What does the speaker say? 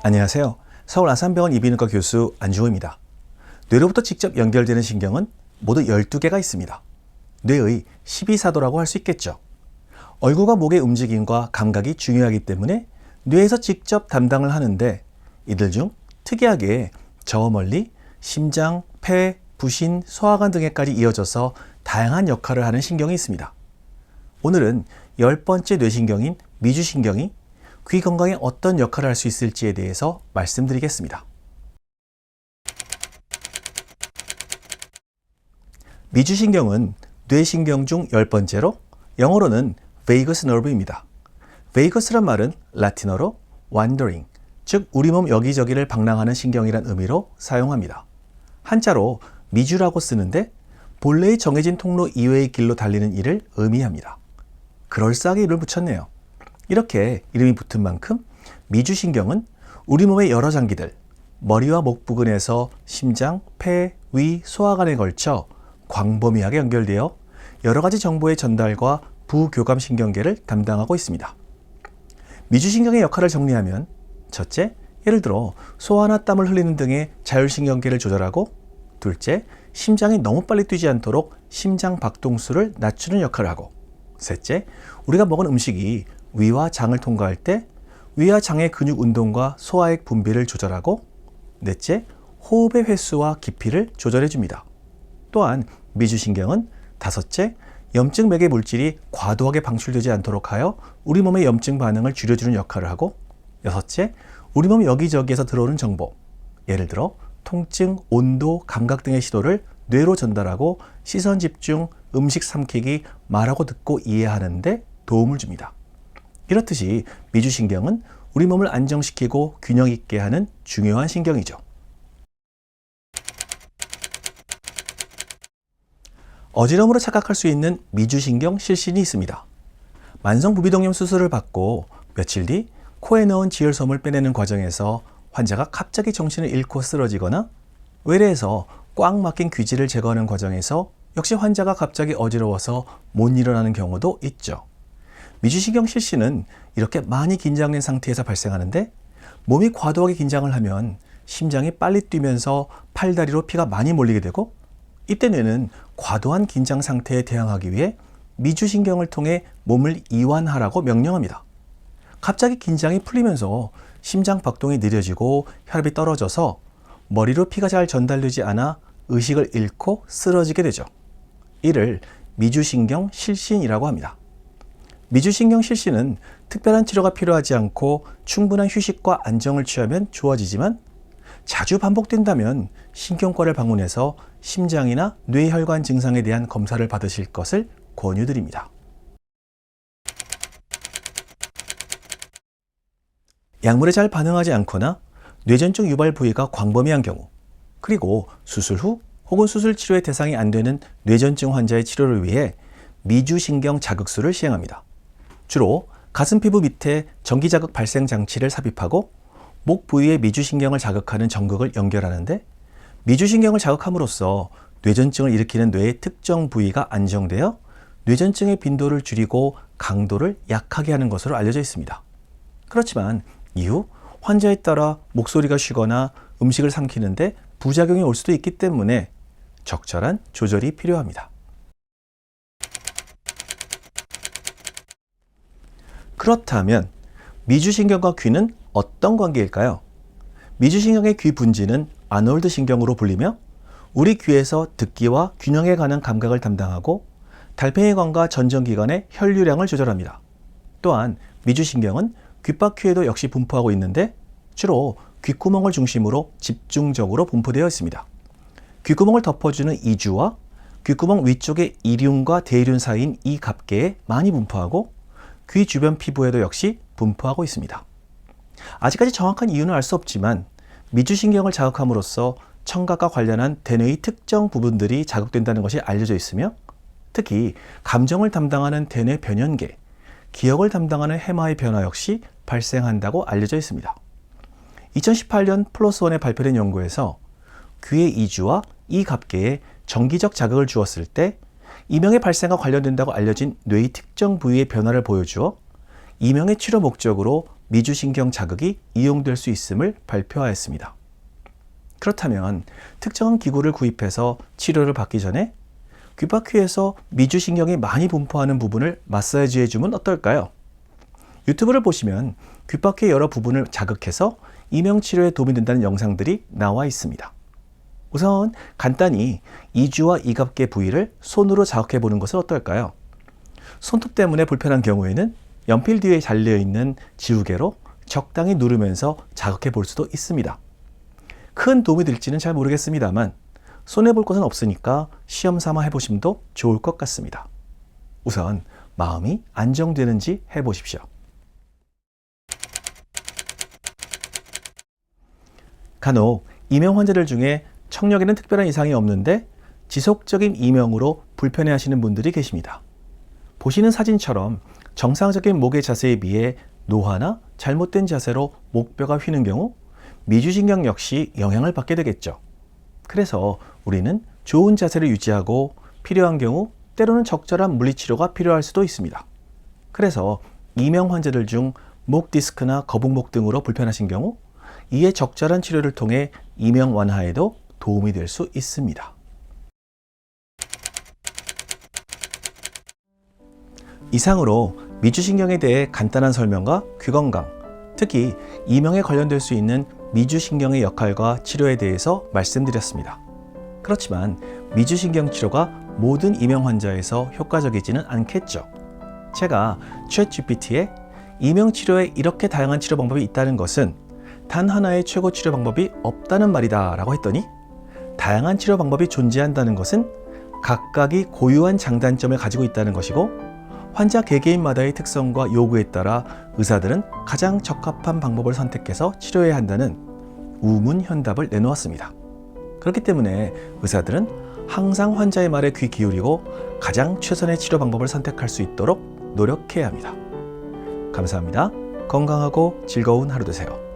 안녕하세요. 서울 아산병원 이비인후과 교수 안주호입니다. 뇌로부터 직접 연결되는 신경은 모두 12개가 있습니다. 뇌의 12사도라고 할 수 있겠죠. 얼굴과 목의 움직임과 감각이 중요하기 때문에 뇌에서 직접 담당을 하는데 이들 중 특이하게 저 멀리 심장, 폐, 부신, 소화관 등에까지 이어져서 다양한 역할을 하는 신경이 있습니다. 오늘은 10번째 뇌신경인 미주신경이 귀 건강에 어떤 역할을 할 수 있을지에 대해서 말씀드리겠습니다. 미주신경은 뇌신경 중 10번째로 영어로는 vagus nerve입니다. vagus란 말은 라틴어로 wandering, 즉 우리 몸 여기저기를 방랑하는 신경이란 의미로 사용합니다. 한자로 미주라고 쓰는데 본래의 정해진 통로 이외의 길로 달리는 일을 의미합니다. 그럴싸하게 이름을 붙였네요. 이렇게 이름이 붙은 만큼 미주신경은 우리 몸의 여러 장기들, 머리와 목 부근에서 심장, 폐, 위, 소화관에 걸쳐 광범위하게 연결되어 여러 가지 정보의 전달과 부교감신경계를 담당하고 있습니다. 미주신경의 역할을 정리하면 첫째, 예를 들어 소화나 땀을 흘리는 등의 자율신경계를 조절하고 둘째, 심장이 너무 빨리 뛰지 않도록 심장 박동수를 낮추는 역할을 하고 셋째, 우리가 먹은 음식이 위와 장을 통과할 때 위와 장의 근육 운동과 소화액 분비를 조절하고 넷째, 호흡의 횟수와 깊이를 조절해 줍니다. 또한 미주신경은 다섯째, 염증 매개 물질이 과도하게 방출되지 않도록 하여 우리 몸의 염증 반응을 줄여주는 역할을 하고 여섯째, 우리 몸 여기저기에서 들어오는 정보, 예를 들어 통증, 온도, 감각 등의 신호를 뇌로 전달하고 시선 집중, 음식 삼키기, 말하고 듣고 이해하는 데 도움을 줍니다. 이렇듯이 미주신경은 우리 몸을 안정시키고 균형 있게 하는 중요한 신경이죠. 어지러움으로 착각할 수 있는 미주신경 실신이 있습니다. 만성 부비동염 수술을 받고 며칠 뒤 코에 넣은 지혈솜을 빼내는 과정에서 환자가 갑자기 정신을 잃고 쓰러지거나 외래에서 꽉 막힌 귀지를 제거하는 과정에서 역시 환자가 갑자기 어지러워서 못 일어나는 경우도 있죠. 미주신경 실신은 이렇게 많이 긴장된 상태에서 발생하는데 몸이 과도하게 긴장을 하면 심장이 빨리 뛰면서 팔다리로 피가 많이 몰리게 되고 이때 뇌는 과도한 긴장 상태에 대항하기 위해 미주신경을 통해 몸을 이완하라고 명령합니다. 갑자기 긴장이 풀리면서 심장 박동이 느려지고 혈압이 떨어져서 머리로 피가 잘 전달되지 않아 의식을 잃고 쓰러지게 되죠. 이를 미주신경 실신이라고 합니다. 미주신경 실신은 특별한 치료가 필요하지 않고 충분한 휴식과 안정을 취하면 좋아지지만 자주 반복된다면 신경과를 방문해서 심장이나 뇌혈관 증상에 대한 검사를 받으실 것을 권유드립니다. 약물에 잘 반응하지 않거나 뇌전증 유발 부위가 광범위한 경우 그리고 수술 후 혹은 수술 치료의 대상이 안 되는 뇌전증 환자의 치료를 위해 미주신경 자극술을 시행합니다. 주로 가슴 피부 밑에 전기자극 발생 장치를 삽입하고 목 부위의 미주신경을 자극하는 전극을 연결하는데 미주신경을 자극함으로써 뇌전증을 일으키는 뇌의 특정 부위가 안정되어 뇌전증의 빈도를 줄이고 강도를 약하게 하는 것으로 알려져 있습니다. 그렇지만 이후 환자에 따라 목소리가 쉬거나 음식을 삼키는데 부작용이 올 수도 있기 때문에 적절한 조절이 필요합니다. 그렇다면 미주신경과 귀는 어떤 관계일까요? 미주신경의 귀 분지는 아놀드 신경으로 불리며 우리 귀에서 듣기와 균형에 관한 감각을 담당하고 달팽이관과 전정기관의 혈류량을 조절합니다. 또한 미주신경은 귓바퀴에도 역시 분포하고 있는데 주로 귓구멍을 중심으로 집중적으로 분포되어 있습니다. 귓구멍을 덮어주는 이주와 귓구멍 위쪽의 이륜과 대이륜 사이인 이 갑계에 많이 분포하고 귀 주변 피부에도 역시 분포하고 있습니다. 아직까지 정확한 이유는 알 수 없지만 미주신경을 자극함으로써 청각과 관련한 대뇌의 특정 부분들이 자극된다는 것이 알려져 있으며 특히 감정을 담당하는 대뇌 변연계, 기억을 담당하는 해마의 변화 역시 발생한다고 알려져 있습니다. 2018년 플러스1에 발표된 연구에서 귀의 이주와 이 갑계에 정기적 자극을 주었을 때 이명의 발생과 관련된다고 알려진 뇌의 특정 부위의 변화를 보여주어 이명의 치료 목적으로 미주신경 자극이 이용될 수 있음을 발표하였습니다. 그렇다면 특정한 기구를 구입해서 치료를 받기 전에 귓바퀴에서 미주신경이 많이 분포하는 부분을 마사지 해주면 어떨까요? 유튜브를 보시면 귓바퀴의 여러 부분을 자극해서 이명치료에 도움이 된다는 영상들이 나와 있습니다. 우선 간단히 이주와 이갑계 부위를 손으로 자극해 보는 것은 어떨까요? 손톱 때문에 불편한 경우에는 연필 뒤에 달려있는 지우개로 적당히 누르면서 자극해 볼 수도 있습니다. 큰 도움이 될지는 잘 모르겠습니다만 손해볼 것은 없으니까 시험 삼아 해보심도 좋을 것 같습니다. 우선 마음이 안정되는지 해보십시오. 간혹 이명 환자들 중에 청력에는 특별한 이상이 없는데 지속적인 이명으로 불편해하시는 분들이 계십니다. 보시는 사진처럼 정상적인 목의 자세에 비해 노화나 잘못된 자세로 목뼈가 휘는 경우 미주신경 역시 영향을 받게 되겠죠. 그래서 우리는 좋은 자세를 유지하고 필요한 경우 때로는 적절한 물리치료가 필요할 수도 있습니다. 그래서 이명 환자들 중 목 디스크나 거북목 등으로 불편하신 경우 이에 적절한 치료를 통해 이명 완화에도 도움이 될 수 있습니다. 이상으로 미주신경에 대해 간단한 설명과 귀건강, 특히 이명에 관련될 수 있는 미주신경의 역할과 치료에 대해서 말씀드렸습니다. 그렇지만 미주신경 치료가 모든 이명 환자에서 효과적이지는 않겠죠. 제가 챗GPT에 이명 치료에 이렇게 다양한 치료 방법이 있다는 것은 단 하나의 최고 치료 방법이 없다는 말이다 라고 했더니 다양한 치료 방법이 존재한다는 것은 각각이 고유한 장단점을 가지고 있다는 것이고 환자 개개인마다의 특성과 요구에 따라 의사들은 가장 적합한 방법을 선택해서 치료해야 한다는 우문현답을 내놓았습니다. 그렇기 때문에 의사들은 항상 환자의 말에 귀 기울이고 가장 최선의 치료 방법을 선택할 수 있도록 노력해야 합니다. 감사합니다. 건강하고 즐거운 하루 되세요.